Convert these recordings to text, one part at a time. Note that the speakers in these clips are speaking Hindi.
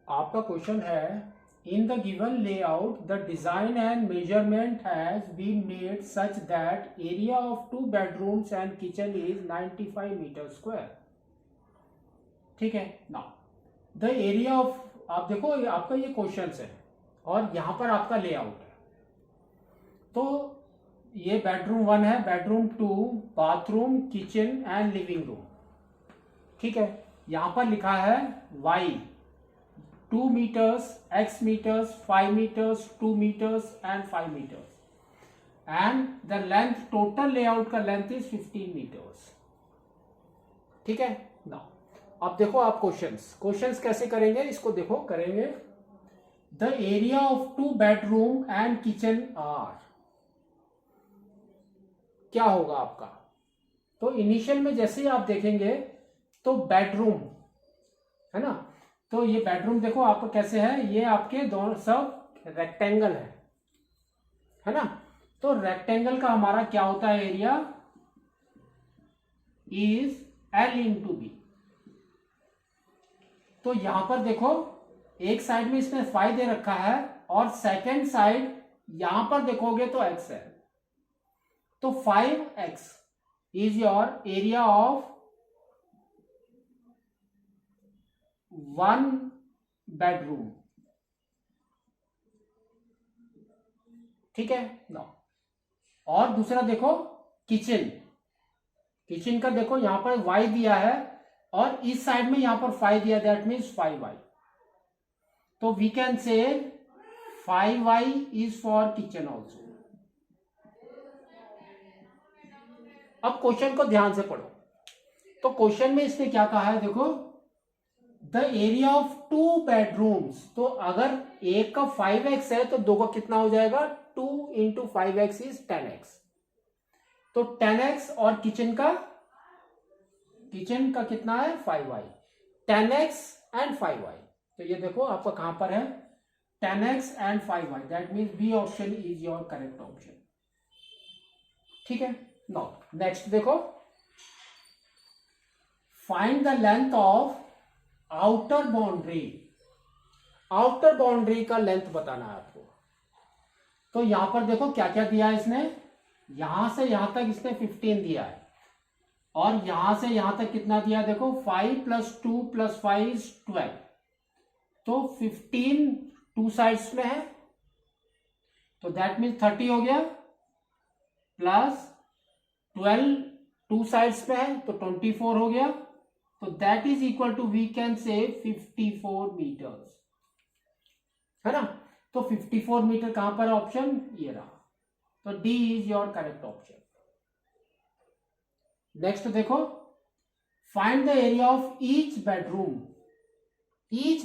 आपका क्वेश्चन है in the given layout the design and measurement has been made such that area of 2 bedrooms and kitchen is 95 metre square. ठीक है ना। द एरिया ऑफ, आप देखो आपका ये क्वेश्चन है और यहां पर आपका लेआउट है। तो ये बेडरूम 1 है, bedroom 2, bathroom, kitchen and living room. ठीक है, यहां पर लिखा है y 2 meters, x meters, 5 meters, 2 meters and 5 meters and the length, total layout का लेंथ इज 15 meters। ठीक है ना। अब देखो आप क्वेश्चंस कैसे करेंगे, इसको देखो करेंगे। The area of 2 bedroom and kitchen are, क्या होगा आपका। तो इनिशियल में जैसे ही आप देखेंगे तो बेडरूम है ना, तो ये बेडरूम देखो आपका कैसे है, ये आपके दोनों सब रेक्टेंगल है ना। तो रेक्टेंगल का हमारा क्या होता है, area is L into B. तो यहां पर देखो एक साइड में इसने 5 दे रखा है और सेकेंड साइड यहां पर देखोगे तो x है। तो 5x is your area of 1 bedroom. ठीक है ना। और दूसरा देखो किचन का देखो यहां पर y दिया है और इस साइड में यहां पर 5 दिया, दैट मीन्स 5y। तो we can say 5y is for kitchen also. अब क्वेश्चन को ध्यान से पढ़ो। तो क्वेश्चन में इसने क्या कहा है, देखो द एरिया ऑफ 2 बेडरूम्स। तो अगर एक का 5x है तो दो का कितना हो जाएगा, 2 इंटू 5x इज 10x। तो 10x और किचन का कितना है, 5y। 10x एंड 5y, तो ये देखो आपका कहां पर है, 10x and 5y, that means B option is your correct option. ठीक है नाउ नेक्स्ट देखो, find the length of outer boundary का लेंथ बताना है आपको। तो यहां पर देखो क्या क्या दिया है इसने, यहां से यहां तक इसने 15 दिया है और यहां से यहां तक कितना दिया, देखो 5 + 2 + 5 इज 12। तो 15 टू साइड्स में है तो दैट मीन्स 30 हो गया, प्लस 12 टू साइड्स में है तो 24 हो गया। तो that is equal to, we can say 54 metres, है ना। तो 54 मीटर कहां पर है, ऑप्शन ये रहा। तो D is your correct option. Next देखो, find the area of each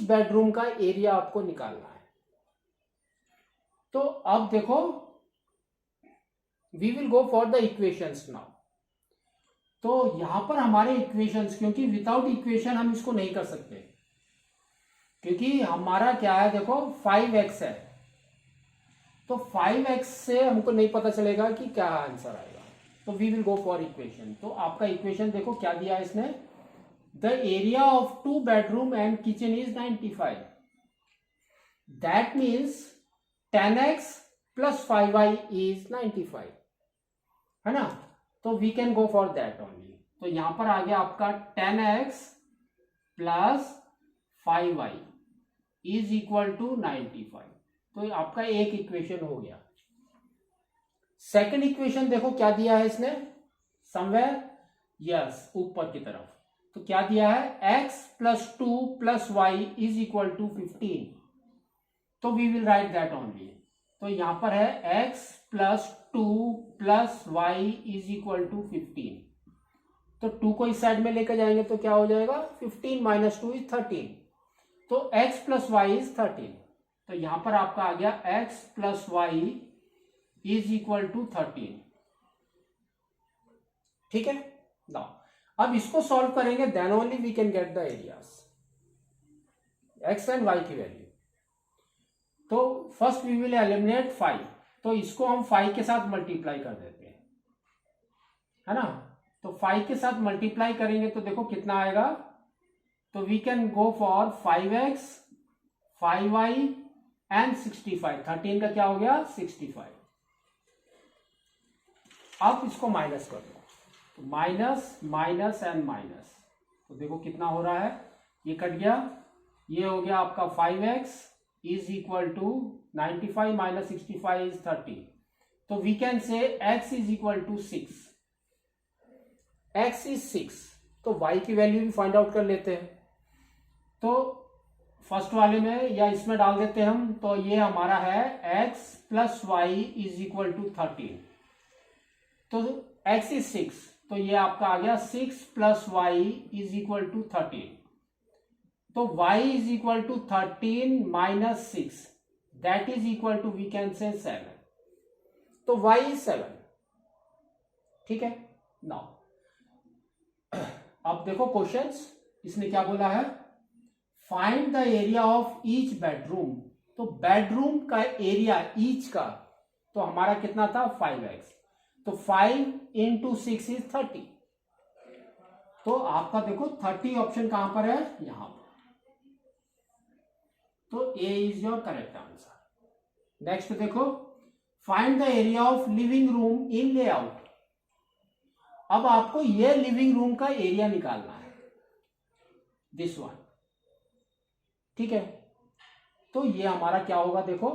bedroom का एरिया आपको निकालना है। तो अब देखो we will go for the equations now. तो यहां पर हमारे इक्वेशंस, क्योंकि विदाउट इक्वेशन हम इसको नहीं कर सकते, क्योंकि हमारा क्या है, देखो 5x है। तो 5x से हमको नहीं पता चलेगा कि क्या आंसर आएगा। तो we will go for equation. तो आपका इक्वेशन देखो क्या दिया है इसने, the area of 2 bedroom and kitchen is 95, that means 10x + 5y is 95, है ना। तो we can go for that only. तो यहां पर आ गया आपका 10x + 5y is equal to 95। तो आपका एक इक्वेशन हो गया। सेकंड इक्वेशन देखो क्या दिया है इसने, समवेयर, यस ऊपर की तरफ। तो क्या दिया है, x + 2 + y is equal to 15। तो we will write that only. तो यहां पर है x + 2 + y is equal to 15। तो 2 को इस साइड में लेकर जाएंगे तो क्या हो जाएगा, 15 - 2 इज 13। तो x + y इज 13। तो यहां पर आपका आ गया x + y is equal to 13। ठीक है ना। अब इसको सॉल्व करेंगे, then only we can get the areas, x and y की वैल्यू। तो फर्स्ट वी विल एलिमिनेट 5। तो इसको हम 5 के साथ मल्टीप्लाई कर देते हैं, है ना। तो 5 के साथ मल्टीप्लाई करेंगे तो देखो कितना आएगा। तो we can go for 5x 5y and 65, 13 का क्या हो गया 65। अब इसको माइनस कर दो, तो माइनस माइनस एंड माइनस, तो देखो कितना हो रहा है, ये कट गया, ये हो गया आपका 5x is equal to 95 minus 65 is 30, तो we can say x is equal to 6, x is 6, तो y की वैल्यू भी फाइंड आउट कर लेते हैं। तो फर्स्ट वाले में या इसमें डाल देते हैं हम, तो ये हमारा है x plus y is equal to 13, तो x इज 6, तो ये आपका आ गया 6 plus y is equal to 13, तो y is equal to 13 minus 6, that is equal to we can say 7, तो y इज 7। ठीक है, नाउ अब देखो क्वेश्चंस, इसने क्या बोला है, find the area of each bedroom, तो बेडरूम का एरिया ईच का, तो हमारा कितना था 5x, तो 5 इंटू 6 इज 30, तो आपका देखो 30 ऑप्शन कहां पर है, यहां पर, तो A is your correct answer. Next देखो, find the area of living room in layout, अब आपको ये लिविंग रूम का एरिया निकालना है, दिस वन। ठीक है, तो ये हमारा क्या होगा, देखो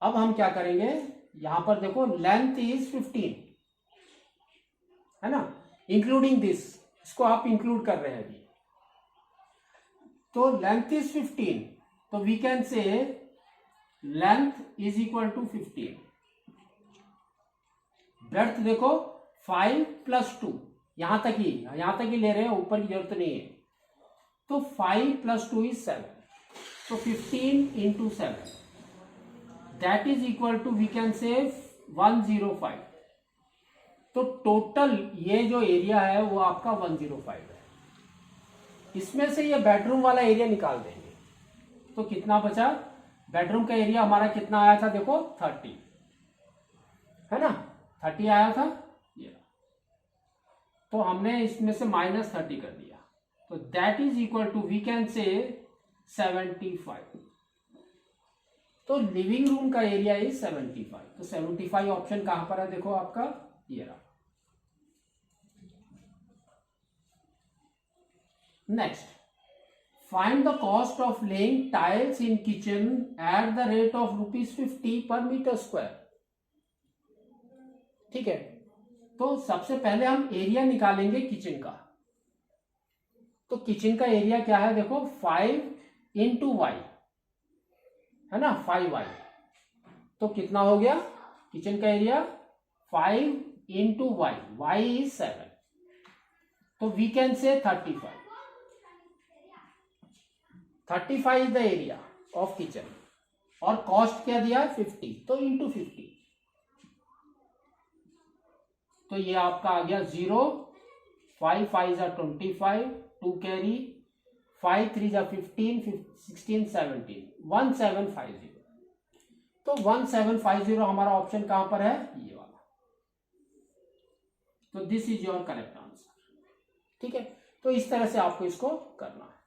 अब हम क्या करेंगे, यहां पर देखो लेंथ इज 15 है ना, इंक्लूडिंग दिस, इसको आप इंक्लूड कर रहे हैं अभी, तो लेंथ इज 15, तो we can say length is equal to 15, breadth देखो 5 प्लस 2, यहां तक ही ले रहे हैं, ऊपर की जरूरत नहीं है, तो 5 प्लस 2 इज 7, तो 15 into 7, that is equal to we can say 105, तो टोटल ये जो एरिया है वो आपका 105 है। इसमें से ये बेडरूम वाला एरिया निकाल देंगे, तो कितना बचा, बेडरूम का एरिया हमारा कितना आया था, देखो 30 है ना, 30 आया था ये, तो हमने इसमें से माइनस 30 कर दिया, तो that is equal to we can say 75, तो लिविंग रूम का एरिया इज 75, तो 75 ऑप्शन कहां पर है, देखो आपका ये रहा। Next, find the cost of laying tiles in kitchen at the rate of ₹50 पर मीटर स्क्वायर। ठीक है, तो सबसे पहले हम एरिया निकालेंगे किचन का, तो किचन का एरिया क्या है, देखो 5 इंटू वाई है ना, 5y, तो कितना हो गया किचन का area, 5 into y, y is 7, तो we can say 35, 35 is the area of kitchen, और कॉस्ट क्या दिया 50, तो इंटू 50, तो ये आपका आ गया 0, 5 5 जा 25, 2 कैरी, 5 3 जा 15, 16 17, 1750, तो 1750 हमारा ऑप्शन कहां पर है, ये वाला, तो this is your correct answer. ठीक है, तो इस तरह से आपको इसको करना है।